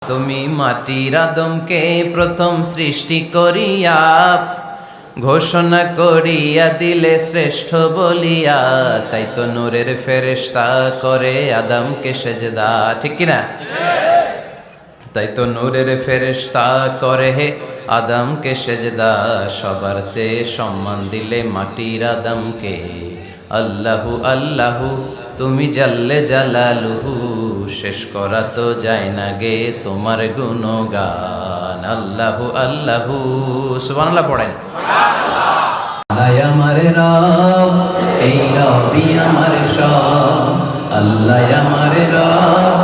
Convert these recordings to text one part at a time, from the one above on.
তুমি মাটির আদমকে প্রথম সৃষ্টি করিয়া ঘোষণা করিয়া দিলে শ্রেষ্ঠ বলিয়া, তাই তো নূরের ফেরেশতা করে আদমকে সেজদা, ঠিক কিনা? তাই তো নূরের ফেরেশতা করে আদমকে সেজদা, সবার চেয়ে সম্মান দিলে মাটির আদমকে। আল্লাহু আল্লাহু তুমি জাল্লে জালালুহু, শেষ করা তো যায় না গে তোমার গুণগান। আল্লাহু আল্লাহু, সুবহানাল্লাহ পড়েন। আল্লাহ আমার রব, এই রবি আমার সব। আল্লাহ আমার রব,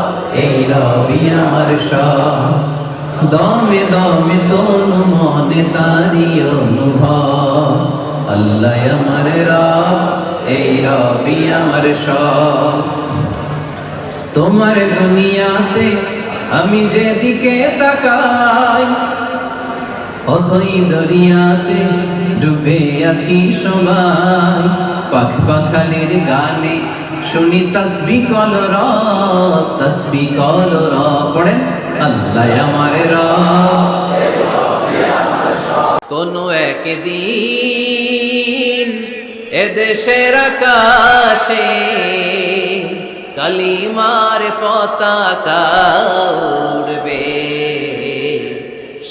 এই রবি আমার সব। দমে দমে তনু মনে তারি অনুভব। আল্লাহ আমার রব, এই রবি আমার সব। তোমার দুনিয়াতে আমি যেদিকে তাকাই, অথই দরিয়াতে ডুবে আছি সবাই। পাখ পাখালির গানে শুনি তসবিহ কলরব, তসবিহ কলরব পড়েন। আল্লাহ আমার রব, কোনো একদিন এদেশের আকাশে কালিমার পতাকা উড়বে,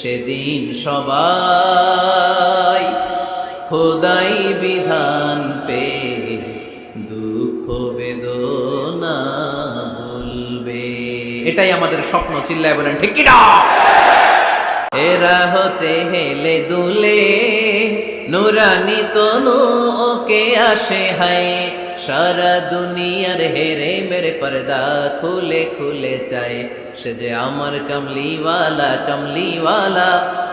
সেদিন সবাই খোদাই বিধান পে দুঃখ বেদনা ভুলবে। এটাই আমাদের স্বপ্ন, চিল্লায় বলেন ঠিক কি না? এরা হতে হেলে দুলে নুরানি তনু ওকে আসে হায়, সারা দুনিয়ার হেরে মেরে পর্দা খুলে খুলে চায়। সে যে আমার কমলিওয়ালা কমলিওয়ালা,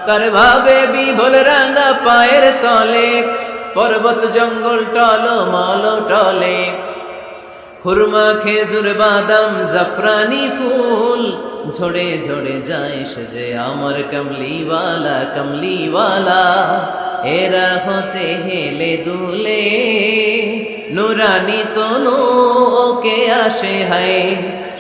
তার ভাবে বিভোল রাঙা পায়ের তলে। পর্বত জঙ্গল টল মল টলে, খুরমা খেজুর বাদাম জাফরানি ফুল ঝরে ঝরে যায়। সে যে আমার কমলিওয়ালা কমলিওয়ালা। এরা হতে হেলে দুলে নুরানি তনু ওকে আসে হায়,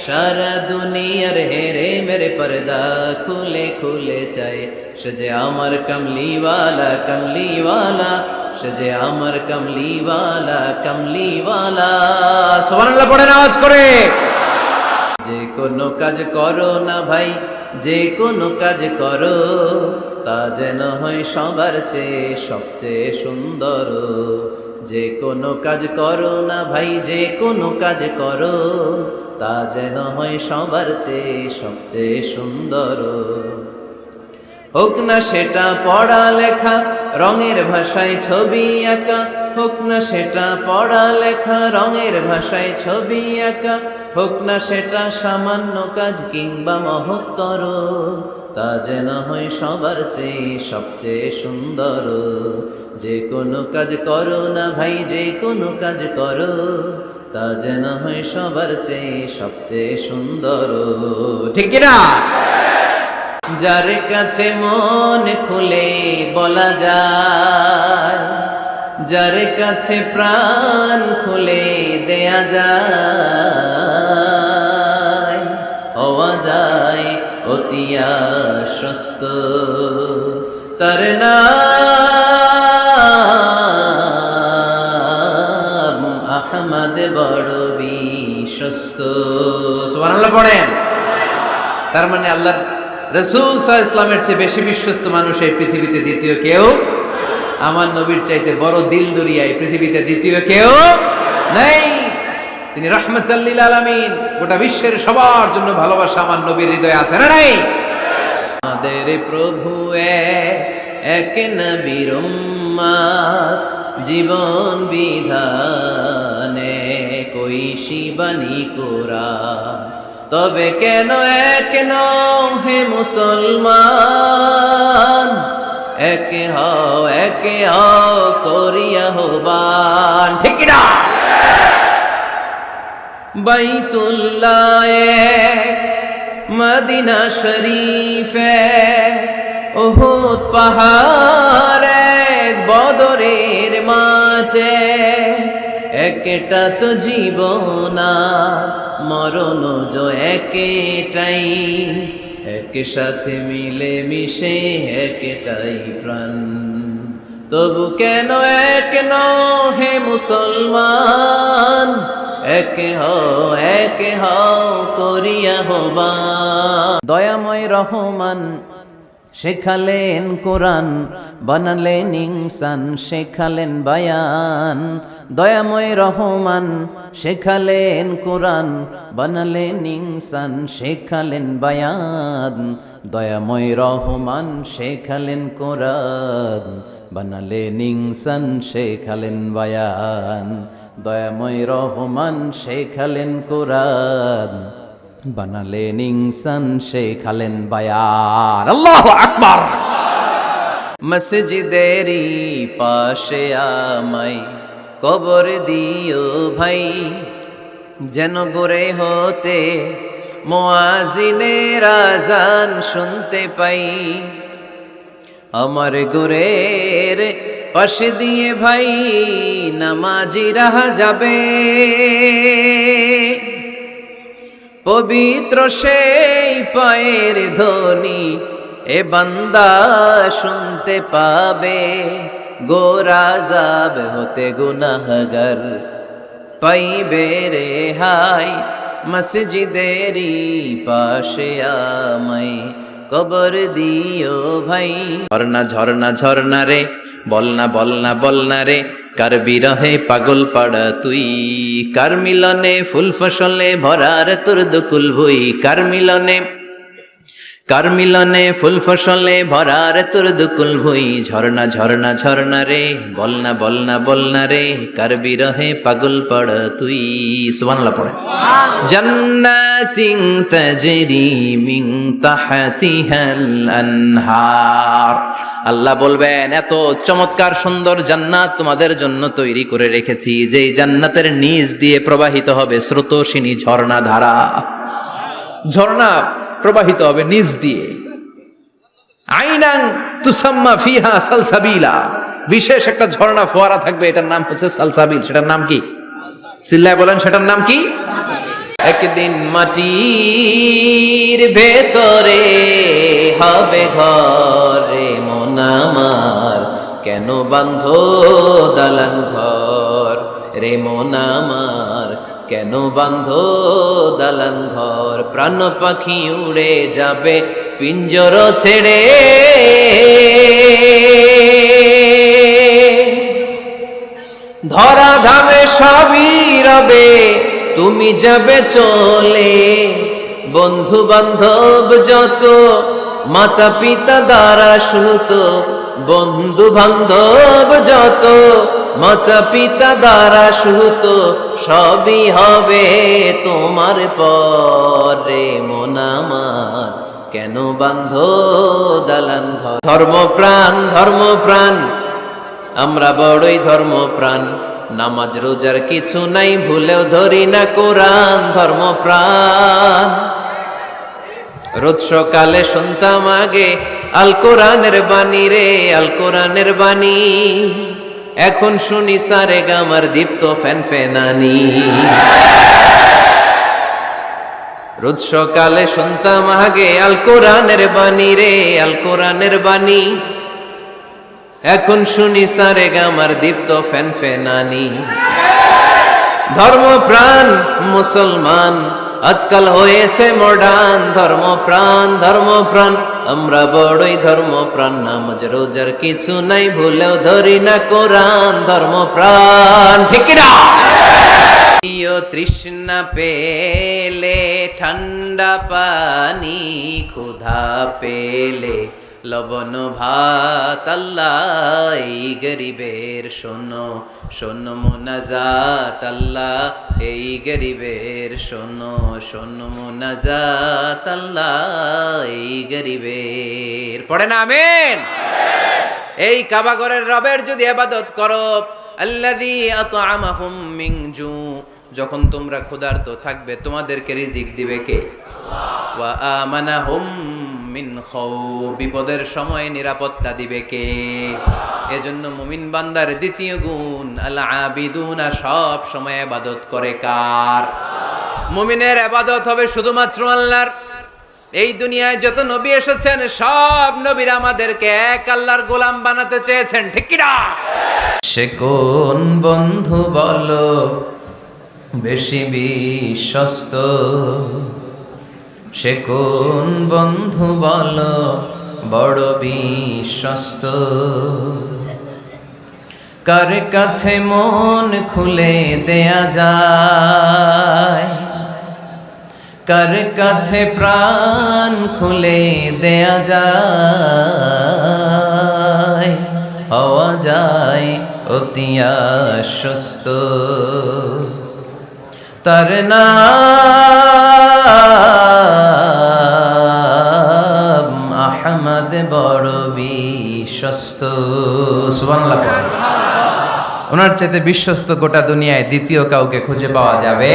সারা দুনিয়ার হেরে মেরে পর্দা খুলে খুলে চায়। সে যে আমার কমলিওয়ালা কমলিওয়ালা, সে যে আমার কমলিওয়ালা কমলিওয়ালা। সুবহানাল্লাহ পড়েন আওয়াজ করে। যে কোনো কাজ করো না ভাই, যে কোনো কাজ করো, তা যেন হয় সবার চেয়ে সবচেয়ে সুন্দর। যে কোনো কাজ করো না ভাই, যে কোনো কাজ করো, তা যেন হয় সবার চেয়ে সবচেয়ে সুন্দর। হোক না সেটা পড়া লেখা, রঙের ভাষায় ছবি আঁকা। হোক না সেটা পড়া লেখা, রঙের ভাষায় ছবি আঁকা। হোক না সেটা সামান্য কাজ কিংবা মহত্তর, তা যেন হয় সবার চেয়ে সবচেয়ে সুন্দর। যে কোনো কাজ করো না ভাই, যে কোনো কাজ করো, তা যেন হয় সবার চেয়ে সবচেয়ে সুন্দর, ঠিক কিনা? যার কাছে মন খুলে বলা যায়, যার কাছে প্রাণ খুলে দেয়া যায়, হওয়া যায় অতি আশ্বস্ত। তার নাম আহমদ বড় বিশ্বস্ত। সুবহানাল্লাহ পড়েন। তার মানে আল্লাহর রাসূল সাল্লাল্লাহু আলাইহি ওয়াসাল্লামের চেয়ে বেশি বিশ্বস্ত মানুষ এই পৃথিবীতে দ্বিতীয় কেউ, আমার নবীর চাইতে বড় দিল দরিয়া এই পৃথিবীতে দ্বিতীয় কেউ নাই। তিনি রাহমাতুল লিল আলামিন, গোটা বিশ্বের সবার জন্য ভালোবাসা আমার নবীর হৃদয়ে আছে না নাই? আমাদের প্রভু এক নবীর উম্মত, জীবন বিধানে কইশি বাণী কোরআন। তবে কেন এক নও হে মুসলমান, একে হও করিয়া হবান, ঠিক কিনা? বাইতুল্লাহ এক, মদিনা শরীফ এক, উহুদ পাহাড় এক, বদরের মাঠে। একটা তো জীবন আর মরণ যে একটাই, একসাথে মিলে মিশে একটাই প্রাণ। তবু কেন এক নও হে মুসলমান, এক হও করিয়া হবান। দয়াময় রহমান শেখালেন কোরআন, বানালেন ইনসান শেখালেন বায়ান। দয়াময় রহমান শেখালেন কোরআন, বানালেন ইনসান শেখালেন বায়ান। দয়াময় রহমান শেখালেন কোরআন, বানালেন ইনসান শেখালেন বায়ান। দয়াময় রহমান শেখালেন কোরআন, বানালেন ইনসান শেখালেন বায়ান। আল্লাহু আকবার। মসজিদেরই পাশে আমায় কবর দিও ভাই, যেন গড়ে হতে মুয়াজ্জিনের আযান শুনতে পাই। আমার গোরের পাশে দিয়ে ভাই নামাজিরা যাবে, পবিত্র সেই পায়ের ধ্বনি এ বান্দা শুনতে পাবে। গোরাজাব হতে গুনাহগার পাইবে রেহাই, মসজিদেরই পাশে আমায় কবর দিও ভাই। ঝরনা ঝরনা ঝরনা রে, বলনা বলনা বলনা রে, কার বিরহে পাগল পাড়া তুই। কার মিলনে ফুল ফসলে ভরার তোর দুকুল ভুই। কার মিলনে ফুল ফসলে ভরার তোর দুকুল ভুই। ঝরনা ঝরনা ঝরনা রে, বলনা বলনা বলনা রে, কার বিরহে পাগল পাড়া তুই। সুবহানাল্লাহ পড়ে। জান্নাতিন তাজরি মিন তাহতিহাল আনহার। আল্লাহ বলবেন এত চমৎকার সুন্দর জান্নাত তোমাদের জন্য তৈরি করে রেখেছি, যেই জান্নাতের নিচ দিয়ে প্রবাহিত হবে স্রোতস্বিনী ঝর্ণা ধারা। ঝর্ণা প্রবাহিত হবে নিচ দিয়ে। আইনান তুসাম্মা ফিহা সালসাবিলা, বিশেষ একটা ঝর্ণা ফোয়ারা থাকবে, এটার নাম হচ্ছে সালসাবিল। সেটার নাম কি? চিল্লায় বলেন, সেটার নাম কি? একদিন মাটির ভেতরে হবে ঘরে মন আমার, কেন বাঁধো দালান ঘর রে মন আমার, কেন বাঁধো দালান ঘর। প্রাণ পাখি উড়ে যাবে পিঞ্জর ছেড়ে, ধরা ধামে সবই রবে তুমি যাবে চলে। বন্ধু বান্ধব যত মাতা পিতা দ্বারা সুত, বন্ধু বান্ধব যত মাতা পিতা দ্বারা সুত, সবই হবে তোমার পরে মন আমার, কেন বাঁধো দালান ঘর। ধর্মপ্রাণ ধর্মপ্রাণ আমরা বড়ই ধর্মপ্রাণ, নামাজ রোজার কিছু নাই ভুলেও ধরি না কোরআন। ধর্মপ্রাণ রোজ সকালে শুনতাম আগে আল কোরআনের বাণী রে, আল কোরআনের বাণী। এখন শুনি সারে গামার দীপ্ত ফ্যান ফেনানি। রোজ সকালে শুনতাম আগে আল কোরআনের বাণী রে, আল কোরআনের বাণী। এখন শুনি সারে গামার দীপ্ত ফ্যান ফেনানি। ধর্মপ্রাণ মুসলমান আজকাল হয়েছে মডার্ন। ধর্মপ্রাণ ধর্মপ্রাণ আমরা বড়ই ধর্মপ্রাণ, নামাজ রোজার কিছু নাই ভুলেও ধরি না কোরআন। ধর্মপ্রাণ ঠিক না? তৃষ্ণা পেলে ঠান্ডা পানি, ক্ষুধা পেলে লবণ ভাত। আল্লাহ এই গরিবের শোনো শোনো মুনাজাত, আল্লাহ এই গরিবের শোনো শোনো মুনাজাত, আল্লাহ এই গরিবের। পড়ে না আমিন? এই কাবাগরের রবের যদি ইবাদত করো, আল্লাযী আত'আমাহুম মিন জু, যখন তোমরা ক্ষুধার্ত থাকবে তোমাদেরকে রিজিক দিবে কে? ওয়া আমানাহুম মিন খাউফ, বিপদের সময় নিরাপত্তা দিবে কে? এজন্য মুমিন বান্দার দ্বিতীয় গুণ আল আবিদুনা, সব সময় ইবাদত করে কার? মুমিনের ইবাদত হবে শুধুমাত্র আল্লাহর। এই দুনিয়ায় যত নবী এসেছেন সব নবীরা আমাদেরকে এক আল্লাহর গোলাম বানাতে চেয়েছেন, ঠিক কি না? সে কোন বন্ধু বলো বেশি বিশ্বস্ত, সে কোন বন্ধু বলো বড় বিশ্বস্ত, কার কাছে মন খুলে দেয়া যায়, কার কাছে প্রাণ খুলে দেয়া যায়, হওয়া যায় অতি আশ্বস্ত, তার নাম আহমদ বড় বিশ্বস্ত। সুবহানাল্লাহ। ওনার চাইতে বিশ্বস্ত গোটা দুনিয়ায় দ্বিতীয় কাউকে খুঁজে পাওয়া যাবে।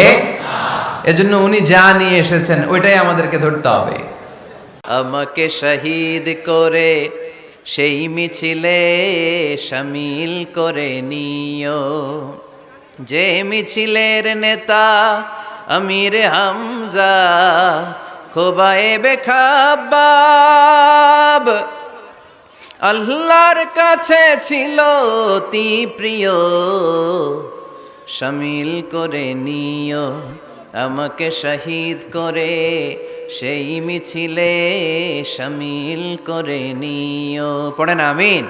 এজন্য উনি যা নিয়ে এসেছেন ওইটাই আমাদেরকে ধরতে হবে। আমাকে শহীদ করে সেই মিছিলে শামিল করে নিও, যে মিছিলের নেতা আমির হামজা খোবায়েবে খাব্বাব, আল্লাহর কাছে ছিল অতি প্রিয়, শামিল করে নিও আমাকে শহীদ করে সেই মিছিলে শামিল করে নিও। পড়েন আমিন।